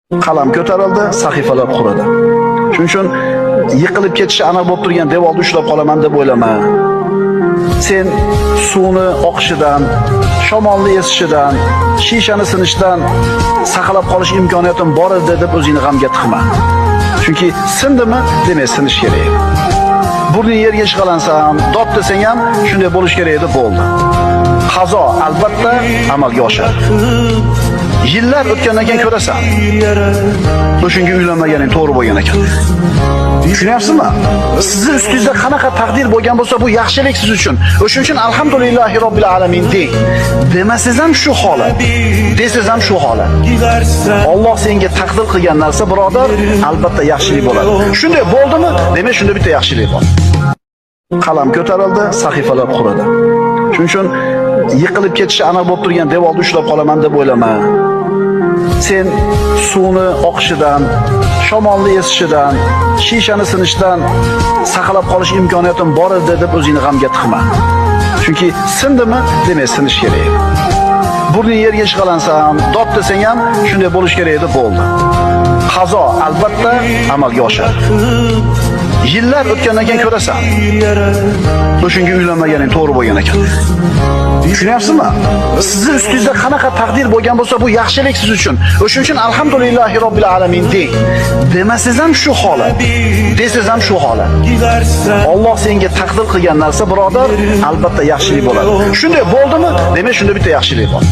Qalam ko'tarildi, sahifalar quridi. Shuning uchun yiqilib ketishi aniq bo'lib turgan devorni ushlab qolaman deb o'ylama. Sen suvni oqishidan, shamolni esishidan, shishani sinishdan saqlab qolish imkoniyatim bor edi deb o'zingni g'amga tiqma. Chunki sindimi, demak sinish kerak. Burning yerga ishqalansa ham, dod desang ham shunday bo'lish kerak edi, bo'ldi. Qazo albatta amalga oshadi. Yillar o'tgandan keyin ko'rasan. O'shunga uylanmaganing to'g'ri bo'lgan ekan. Tushunyapsizmi? Sizni ustingizda qanaqa taqdir bo'lgan bo'lsa, bu yaxshilik siz uchun. O'shuning uchun alhamdulillahi robbil alamin deng. Demasangiz ham shu holat, desangiz ham shu holat. Alloh senga taqdir qilgan narsa, birodar, albatta yaxshilik bo'ladi. Shunday bo'ldimi? Demak, shunda bitta yaxshilik bor. Qalam ko'tarildi, sahifalar quridi. Shuning uchun yiqilib ketishi aniq bo'lib turgan devorni ushlab qolaman deb o'ylama. Sen suvni oqishidan, shamolni esishidan, shishani sinishdan saqlab qolish imkoniyatim bor edi deb o'zingni g'amga tiqma. Chunki sindimi, demak sinish kerak. Burning yerga ishqalansa ham, dod desang ham shunday bo'lish kerak edi, bo'ldi. Qazo albatta amalga oshadi. Yillar o'tgandan keyin ko'rasan. O'shunga uylanmaganing to'g'ri bo'lgan ekan. Tushunyapsizmi? Sizni ustingizda qanaqa taqdir bo'lgan bo'lsa, bu yaxshilik siz uchun. O'shuning uchun alhamdulillahi robbil alamin deng. Demasangiz ham shu holat, desangiz ham shu holat. Alloh senga taqdir qilgan narsa, birodar, albatta yaxshilik bo'ladi. Shunday bo'ldimi? Demak, shunda bitta yaxshilik bor.